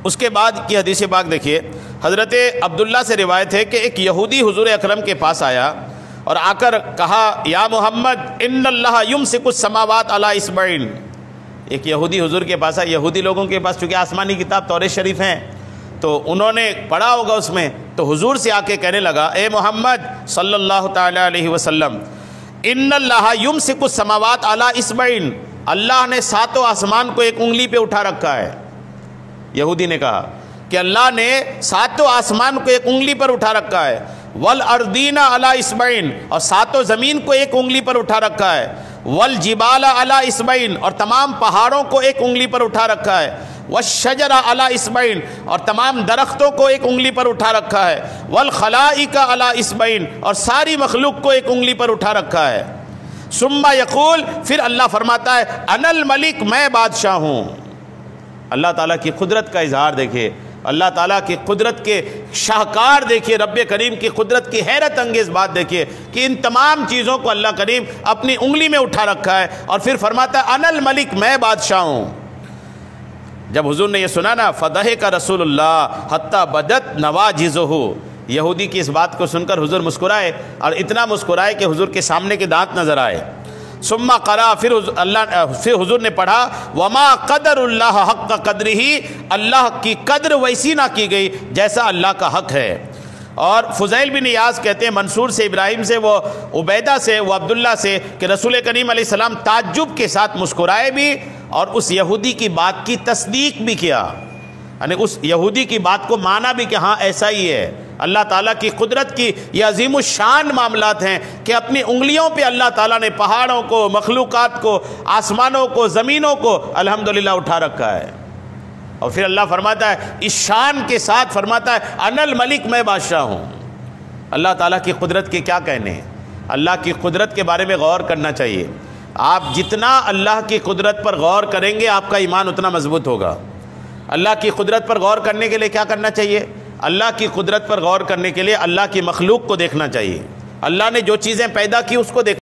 اس کے بعد کی حدیث پاک دیکھیے، حضرت عبداللہ سے روایت ہے کہ ایک یہودی حضور اکرم کے پاس آیا اور آ کر کہا یا محمد ان اللہ یمسک السماوات علی اصبعین۔ ایک یہودی حضور کے پاس آیا، یہودی لوگوں کے پاس چونکہ آسمانی کتاب تورات شریف ہیں تو انہوں نے پڑھا ہوگا اس میں، تو حضور سے آ کے کہنے لگا اے محمد صلی اللہ تعالی علیہ وسلم ان اللہ یمسک السماوات علی اصبعین، اللہ نے ساتوں آسمان کو ایک انگلی پہ اٹھا رکھا ہے۔ یہودی نے کہا کہ اللہ نے ساتوں آسمان کو ایک انگلی پر اٹھا رکھا ہے، والارضین علی اصبعین، اور ساتوں زمین کو ایک انگلی پر اٹھا رکھا ہے، والجبال علی اصبعین، اور تمام پہاڑوں کو ایک انگلی پر اٹھا رکھا ہے، والشجر علی اصبعین، اور تمام درختوں کو ایک انگلی پر اٹھا رکھا ہے، والخلائق علی اصبعین، اور ساری مخلوق کو ایک انگلی پر اٹھا رکھا ہے۔ ثم یقول، پھر اللہ فرماتا ہے انا الملک، میں بادشاہ ہوں۔ اللہ تعالیٰ کی قدرت کا اظہار دیکھیے، اللہ تعالیٰ کی قدرت کے شاہکار دیکھیے، رب کریم کی قدرت کی حیرت انگیز بات دیکھیے کہ ان تمام چیزوں کو اللہ کریم اپنی انگلی میں اٹھا رکھا ہے، اور پھر فرماتا ہے انا الملک، میں بادشاہ ہوں۔ جب حضور نے یہ سنا نا فضحک رسول اللہ حتی بدت نواجذہ، یہودی کی اس بات کو سن کر حضور مسکرائے، اور اتنا مسکرائے کہ حضور کے سامنے کے دانت نظر آئے۔ ثم قرأ، پھر حضور نے پڑھا وما قدر اللہ حق قدرہ، اللہ کی قدر ویسی نہ کی گئی جیسا اللہ کا حق ہے۔ اور فضیل بن ایاز کہتے ہیں منصور سے، ابراہیم سے، وہ عبیدہ سے، وہ عبداللہ سے، کہ رسول کریم علیہ السلام تعجب کے ساتھ مسکرائے بھی اور اس یہودی کی بات کی تصدیق بھی کیا، یعنی اس یہودی کی بات کو مانا بھی کہ ہاں ایسا ہی ہے۔ اللہ تعالیٰ کی قدرت کی یہ عظیم الشان معاملات ہیں کہ اپنی انگلیوں پہ اللہ تعالیٰ نے پہاڑوں کو، مخلوقات کو، آسمانوں کو، زمینوں کو الحمدللہ اٹھا رکھا ہے۔ اور پھر اللہ فرماتا ہے اس شان کے ساتھ فرماتا ہے انا الملک، میں بادشاہ ہوں۔ اللہ تعالیٰ کی قدرت کے کیا کہنے ہیں، اللہ کی قدرت کے بارے میں غور کرنا چاہیے۔ آپ جتنا اللہ کی قدرت پر غور کریں گے آپ کا ایمان اتنا مضبوط ہوگا۔ اللہ کی قدرت پر غور کرنے کے لیے کیا کرنا چاہیے؟ اللہ کی قدرت پر غور کرنے کے لیے اللہ کی مخلوق کو دیکھنا چاہیے، اللہ نے جو چیزیں پیدا کی اس کو دیکھنا